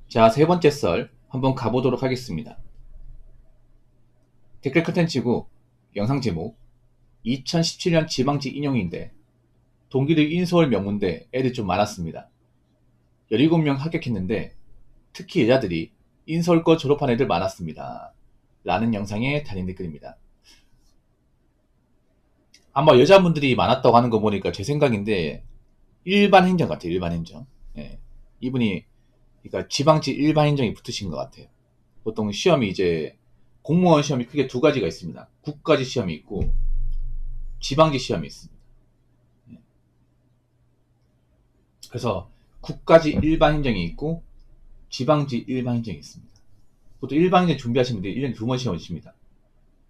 자, 세 번째 썰 한번 가보도록 하겠습니다. 댓글 컨텐츠고 영상 제목 2017년 지방직 인용인데 동기들 인서울 명문대 애들 좀 많았습니다. 17명 합격했는데 특히 여자들이 인서울거 졸업한 애들 많았습니다. 라는 영상에 달린 댓글입니다. 아마 여자분들이 많았다고 하는 거 보니까 제 생각인데 일반 행정 같아요. 일반 행정. 예. 이분이 그러니까 지방직 일반 행정이 붙으신 것 같아요. 보통 시험이 이제 공무원 시험이 크게 두 가지가 있습니다. 국가직 시험이 있고 지방직 시험이 있습니다. 그래서 국가직 일반 행정이 있고 지방직 일반 행정이 있습니다. 보통 일반 행정 준비하시는 분들이 1년에 두 번 시험을 칩니다.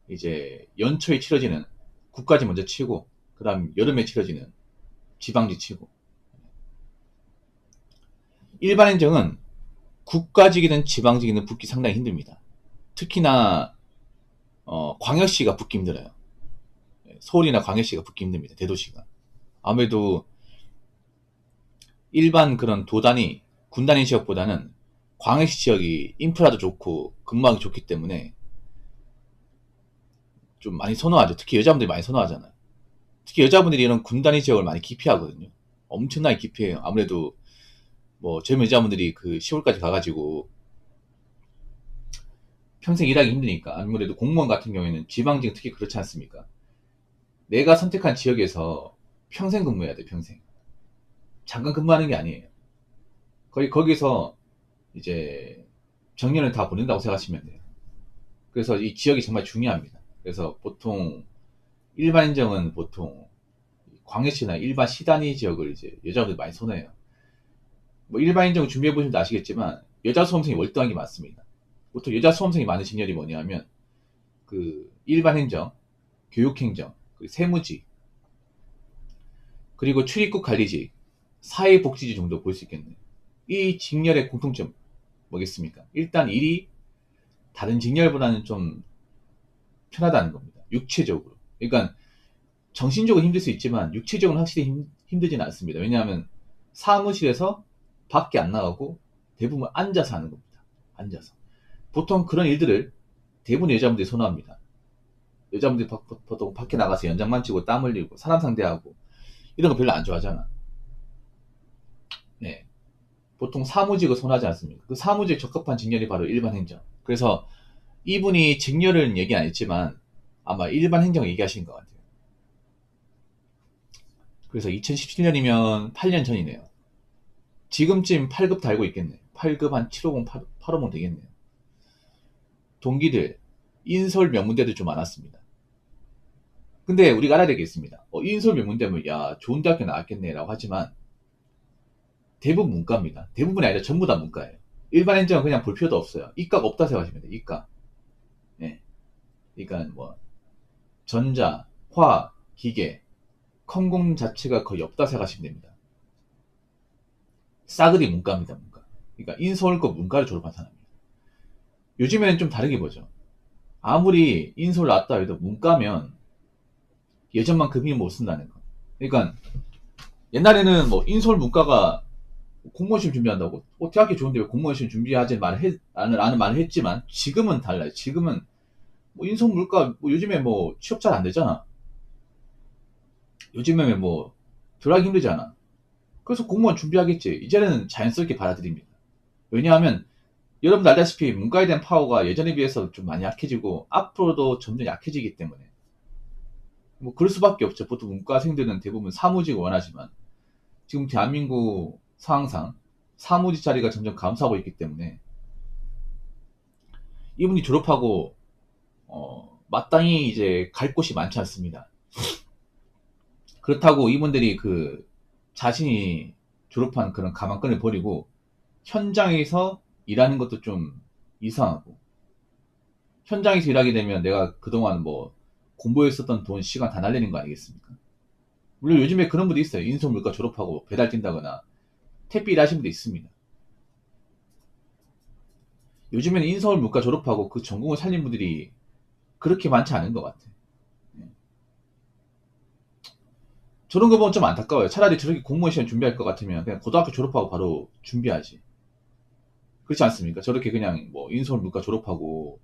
이제 연초에 치러지는 국가직 먼저 치고 그 다음 여름에 치러지는 지방직 치고, 일반 행정은 국가직이든 지방직이든 붙기 상당히 힘듭니다. 특히나 광역시가 붙기 힘들어요. 서울이나 광역시가 붙기 힘듭니다. 대도시가. 아무래도 일반 그런 도단위, 군단위 지역보다는 광역시 지역이 인프라도 좋고 근무하기 좋기 때문에 좀 많이 선호하죠. 특히 여자분들이 많이 선호하잖아요. 특히 여자분들이 이런 군단위 지역을 많이 기피하거든요. 엄청나게 기피해요. 아무래도 뭐 젊은 여자분들이 그 시골까지 가가지고 평생 일하기 힘드니까. 아무래도 공무원 같은 경우에는 지방직 특히 그렇지 않습니까? 내가 선택한 지역에서 평생 근무해야 돼. 평생. 잠깐 근무하는 게 아니에요. 거의 거기서 이제 정년을 다 보낸다고 생각하시면 돼요. 그래서 이 지역이 정말 중요합니다. 그래서 보통 일반 행정은 보통 광역시나 일반 시단위 지역을 이제 여자분들 많이 선호해요. 뭐 일반 행정을 준비해 보시면 아시겠지만 여자 수험생이 월등하게 많습니다. 보통 여자 수험생이 많은 직렬이 뭐냐면 그 일반 행정, 교육행정, 세무직, 그리고 출입국 관리직, 사회복지직 정도 볼 수 있겠네요. 이 직렬의 공통점 뭐겠습니까? 일단 일이 다른 직렬보다는 좀 편하다는 겁니다. 육체적으로. 그러니까 정신적으로 힘들 수 있지만 육체적으로는 확실히 힘들지는 않습니다. 왜냐하면 사무실에서 밖에 안 나가고 대부분 앉아서 하는 겁니다. 앉아서. 보통 그런 일들을 대부분 여자분들이 선호합니다. 여자분들이 보통 밖에 나가서 연장만 치고 땀 흘리고 사람 상대하고 이런 거 별로 안 좋아하잖아. 네. 보통 사무직을 선호하지 않습니까? 그 사무직 적합한 직렬이 바로 일반 행정. 그래서 이분이 직렬은 얘기 안 했지만 아마 일반 행정 얘기하신 것 같아요. 그래서 2017년이면 8년 전이네요. 지금쯤 8급 달고 있겠네요. 8급 한 750, 850 되겠네요. 동기들, 인서울 명문대도 좀 많았습니다. 근데 우리가 알아야 될 게 있습니다. 인서울 명문대면 야 좋은 대학교 나왔겠네 라고 하지만 대부분 문과입니다. 대부분이 아니라 전부 다 문과예요. 일반 행정은 그냥 볼 필요도 없어요. 이과가 없다 생각하시면 돼요. 이과. 네. 그러니까 뭐 전자, 화, 기계, 컴공 자체가 거의 없다 생각하시면 됩니다. 싸그리 문과입니다. 문과. 그러니까 인서울고 문과를 졸업한 사람이에요. 요즘에는 좀 다르게 보죠. 아무리 인서울 나왔다 해도 문과면 예전만큼 힘을 못 쓴다는 거. 그러니까 옛날에는 뭐 인서울 문과가 공무원 시험 준비한다고? 대학교 좋은데 왜 공무원 시험 준비하지 라는 말을 했지만 지금은 달라요. 지금은 뭐 인서울 문과 뭐 요즘에 뭐 취업 잘 안 되잖아. 요즘에 뭐 들어가기 힘들잖아. 그래서 공무원 준비하겠지. 이제는 자연스럽게 받아들입니다. 왜냐하면 여러분들 알다시피 문과에 대한 파워가 예전에 비해서 좀 많이 약해지고 앞으로도 점점 약해지기 때문에 뭐 그럴 수밖에 없죠. 보통 문과생들은 대부분 사무직을 원하지만 지금 대한민국 상황상 사무직 자리가 점점 감소하고 있기 때문에 이분이 졸업하고 마땅히 이제 갈 곳이 많지 않습니다. 그렇다고 이분들이 그 자신이 졸업한 그런 가만끈을 버리고 현장에서 일하는 것도 좀 이상하고, 현장에서 일하게 되면 내가 그동안 뭐 공부했었던 돈, 시간 다 날리는 거 아니겠습니까? 물론 요즘에 그런 분도 있어요. 인서물과 졸업하고 배달 뛴다거나 택배 일하시는 분도 있습니다. 요즘에는 인서울 문과 졸업하고 그 전공을 살린 분들이 그렇게 많지 않은 것 같아요. 네. 저런 거 보면 좀 안타까워요. 차라리 저렇게 공무원 시험 준비할 것 같으면 그냥 고등학교 졸업하고 바로 준비하지. 그렇지 않습니까? 저렇게 그냥 뭐 인서울 문과 졸업하고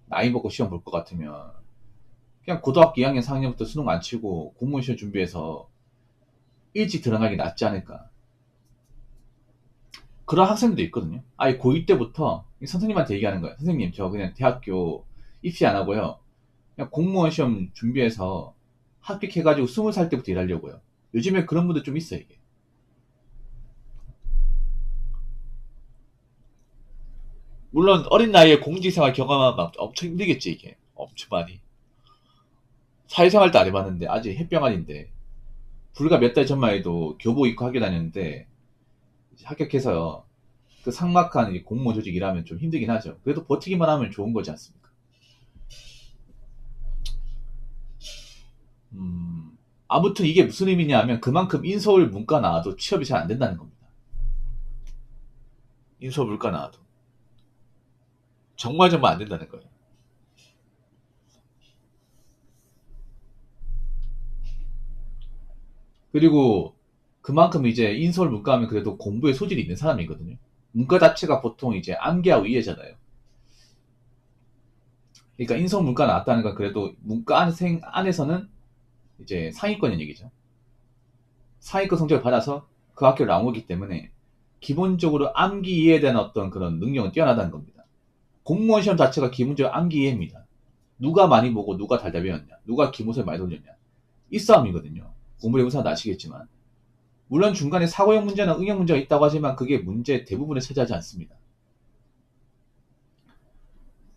나이 먹고 시험 볼 것 같으면 그냥 고등학교 2학년, 4학년부터 수능 안 치고 공무원 시험 준비해서 일찍 들어가기 낫지 않을까. 그런 학생들도 있거든요. 아예 고2 때부터 선생님한테 얘기하는 거예요. 선생님, 저 그냥 대학교 입시 안 하고요. 그냥 공무원 시험 준비해서 합격해가지고 20살 때부터 일하려고요. 요즘에 그런 분들 좀 있어요, 이게. 물론 어린 나이에 공직생활 경험하면 엄청 힘들겠지, 이게. 엄청 많이. 사회생활도 안 해봤는데, 아직 햇병아리인데, 불과 몇 달 전만 해도 교복 입고 학교 다녔는데, 합격해서 그 삭막한 이 공무원 조직 일하면 좀 힘들긴 하죠. 그래도 버티기만 하면 좋은 거지 않습니까? 아무튼 이게 무슨 의미냐 하면 그만큼 인서울 문과 나와도 취업이 잘 안 된다는 겁니다. 인서울 문과 나와도. 정말 정말 안 된다는 거예요. 그리고 그만큼 이제 인서울 문과 하면 그래도 공부에 소질이 있는 사람이거든요. 문과 자체가 보통 이제 암기하고 이해잖아요. 그러니까 인서울 문과 나왔다는 건 그래도 문과생 안에서는 이제 상위권인 얘기죠. 상위권 성적을 받아서 그 학교를 나온 거기 때문에 기본적으로 암기 이해에 대한 어떤 그런 능력은 뛰어나다는 겁니다. 공무원 시험 자체가 기본적으로 암기 이해입니다. 누가 많이 보고 누가 달달 배웠냐, 누가 기본서를 많이 돌렸냐, 이 싸움이거든요. 공부를 해본 사람도 아시겠지만, 물론 중간에 사고형 문제나 응용 문제가 있다고 하지만 그게 문제 대부분을 차지하지 않습니다.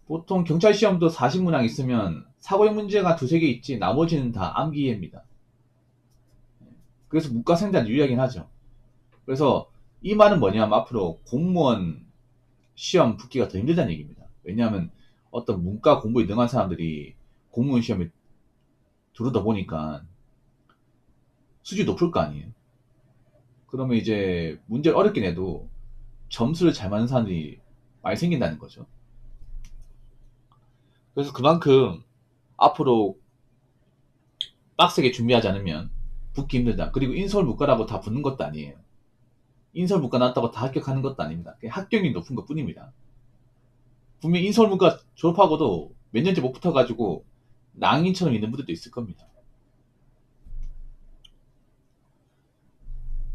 보통 경찰 시험도 40문항 있으면 사고형 문제가 두세 개 있지 나머지는 다 암기 이해입니다. 그래서 문과생들한테 유리하긴 하죠. 그래서 이 말은 뭐냐면 앞으로 공무원 시험 붙기가 더 힘들다는 얘기입니다. 왜냐하면 어떤 문과 공부에 능한 사람들이 공무원 시험에 들어다 보니까 수준이 높을 거 아니에요. 그러면 이제 문제를 어렵게 내도 점수를 잘 맞는 사람들이 많이 생긴다는 거죠. 그래서 그만큼 앞으로 빡세게 준비하지 않으면 붙기 힘들다. 그리고 인서울 문과라고 다 붙는 것도 아니에요. 인서울 문과 나왔다고 다 합격하는 것도 아닙니다. 그냥 합격률이 높은 것 뿐입니다. 분명 인서울 문과 졸업하고도 몇 년째 못 붙어가지고 낭인처럼 있는 분들도 있을 겁니다.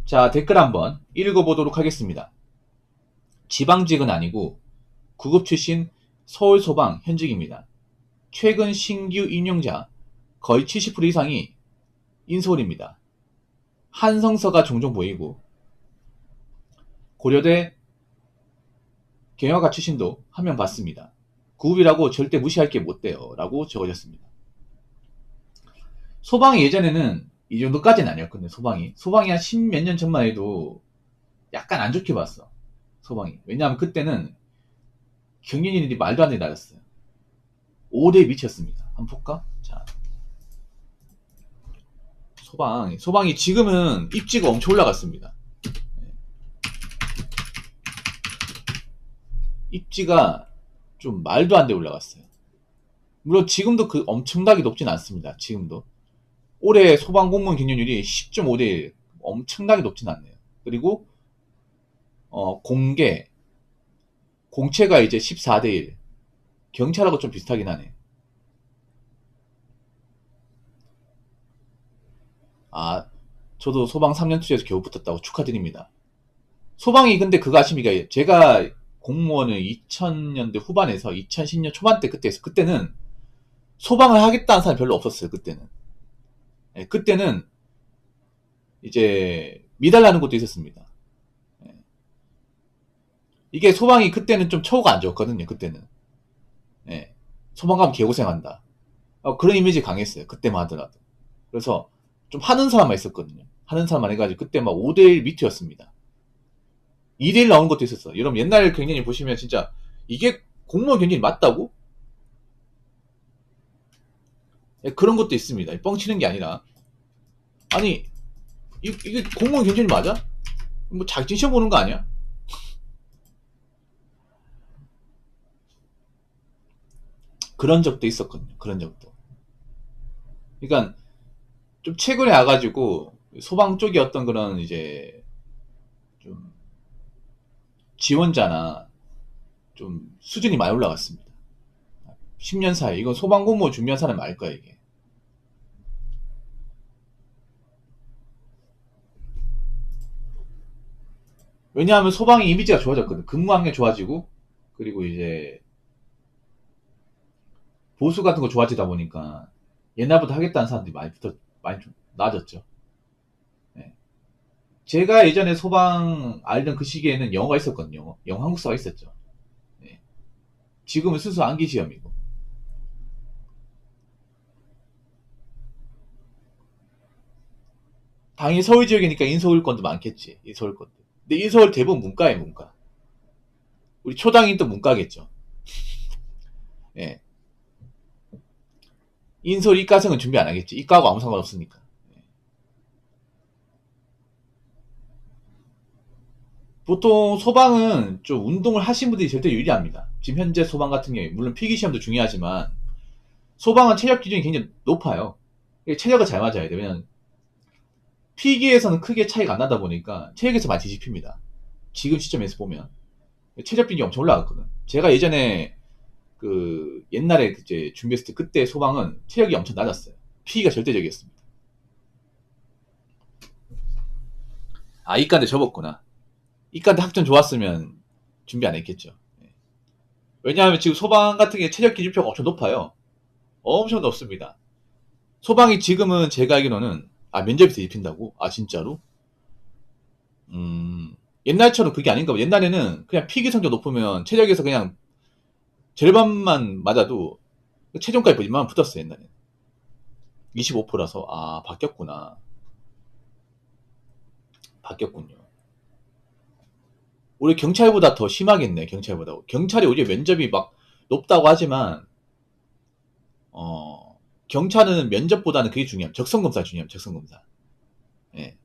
자, 댓글 한번 읽어보도록 하겠습니다. 지방직은 아니고 구급 출신 서울소방 현직입니다. 최근 신규 임용자 거의 70% 이상이 인서울입니다. 한성서가 종종 보이고 고려대 경영학과 출신도 한 명 봤습니다. 구급이라고 절대 무시할 게 못 돼요. 라고 적어졌습니다. 소방이 예전에는 이 정도까지는 아니었거든요. 소방이 한 10 몇 년 전만 해도 약간 안 좋게 봤어. 소방이. 왜냐하면 그때는 경연인들이 말도 안 되게 낮았어요. 5대에 미쳤습니다. 한번 볼까? 자, 소방이 지금은 입지가 엄청 올라갔습니다. 입지가 좀 말도 안 돼 올라갔어요. 물론 지금도 그 엄청나게 높진 않습니다. 지금도. 올해 소방 공무원 경쟁률이 10.5대 1. 엄청나게 높진 않네요. 그리고 공채가 이제 14대 1. 경찰하고 좀 비슷하긴 하네. 아, 저도 소방 3년 투자해서 겨우 붙었다고 축하드립니다. 소방이 근데 그거 아십니까? 제가 공무원을 2000년대 후반에서 2010년 초반 때 그때 해서 그때는 소방을 하겠다는 사람이 별로 없었어요. 그때는. 예, 그때는 이제 미달라는 것도 있었습니다. 예. 이게 소방이 그때는 좀 처우가 안 좋았거든요. 그때는. 예. 소방 가면 개고생한다. 그런 이미지 강했어요. 그때만 하더라도. 그래서 좀 하는 사람만 있었거든요. 하는 사람만 해가지고 그때 막 5대1 미투였습니다. 2대1 나오는 것도 있었어. 여러분 옛날 경쟁이 보시면 진짜 이게 공무원 경쟁이 맞다고? 예, 그런 것도 있습니다. 뻥치는 게 아니라 아니 이게 공무원 경쟁이 맞아? 뭐 자격증 시험 보는 거 아니야? 그런 적도 있었거든요. 그런 적도. 그러니까 좀 최근에 와가지고 소방 쪽에 어떤 그런 이제 좀 지원자나 좀 수준이 많이 올라갔습니다. 10년 사이. 이건 소방공무원 준비한 사람이 알 거야, 이게. 왜냐하면 소방의 이미지가 좋아졌거든. 근무 환경이 좋아지고, 그리고 이제 보수 같은 거 좋아지다 보니까 옛날부터 하겠다는 사람들이 많이 좀 나아졌죠. 네. 제가 예전에 소방 알던 그 시기에는 영어가 있었거든요. 영어 한국사가 있었죠. 네. 지금은 순수 암기 시험이고. 당연히 서울 지역이니까 인서울권도 많겠지. 인서울권도. 근데 인서울 대부분 문과예요, 문과. 우리 초당인 또 문과겠죠. 예. 인서울 이과생은 준비 안 하겠지. 이과하고 아무 상관없으니까. 보통 소방은 좀 운동을 하신 분들이 절대 유리합니다. 지금 현재 소방 같은 경우에 물론 필기시험도 중요하지만 소방은 체력 기준이 굉장히 높아요. 체력을 잘 맞아야 돼요. 왜냐면 필기에서는 크게 차이가 안 나다 보니까 체력에서 많이 뒤집힙니다. 지금 시점에서 보면 체력 비중이 엄청 올라갔거든. 제가 예전에 그 옛날에 이제 준비했을 때 그때 소방은 체력이 엄청 낮았어요. 필기가 절대적이었습니다. 아, 이과인데 접었구나. 이과인데 학점 좋았으면 준비 안 했겠죠. 왜냐하면 지금 소방 같은 게 체력 기준표가 엄청 높아요. 엄청 높습니다. 소방이 지금은 제가 알기로는 면접에서 입힌다고? 아, 진짜로? 옛날처럼 그게 아닌가 봐. 옛날에는 그냥 필기 성적 높으면 체력에서 그냥 절반만 맞아도 최종까지 얼마만 붙었어요, 옛날에. 25%라서 바뀌었구나. 바뀌었군요. 우리 경찰보다 더 심하겠네, 경찰보다. 경찰이 오히려 면접이 막 높다고 하지만 경찰은 면접보다는 그게 중요함. 적성검사 중요함, 적성검사. 예.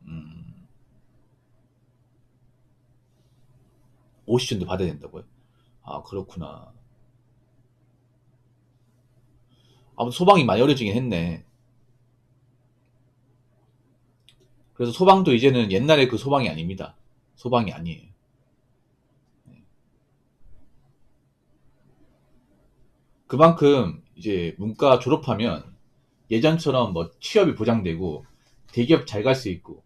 음, 50점도 받아야 된다고요? 아, 그렇구나. 아무튼 소방이 많이 어려지긴 했네. 그래서 소방도 이제는 옛날에 그 소방이 아닙니다. 소방이 아니에요. 그만큼 이제 문과 졸업하면 예전처럼 뭐 취업이 보장되고 대기업 잘 갈 수 있고,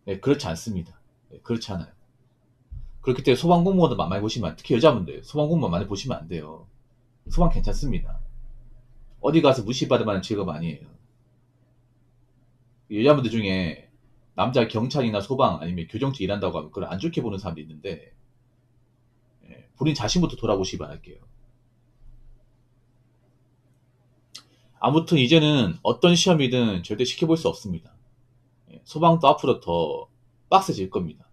네, 그렇지 않습니다. 네, 그렇지 않아요. 그렇기 때문에 소방 공무원도 많이 보시면, 특히 여자분들 소방 공무원 많이 보시면 안 돼요. 소방 괜찮습니다. 어디 가서 무시받을 만한 직업 아니에요. 여자분들 중에 남자 경찰이나 소방 아니면 교정직 일한다고 하면 그걸 안 좋게 보는 사람도 있는데, 본인 자신부터 돌아보시기 바랄게요. 아무튼 이제는 어떤 시험이든 절대 시켜볼 수 없습니다. 소방도 앞으로 더 빡세질 겁니다.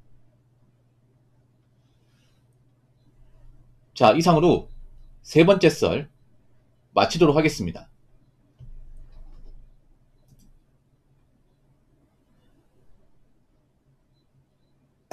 자, 이상으로 세 번째 썰 마치도록 하겠습니다.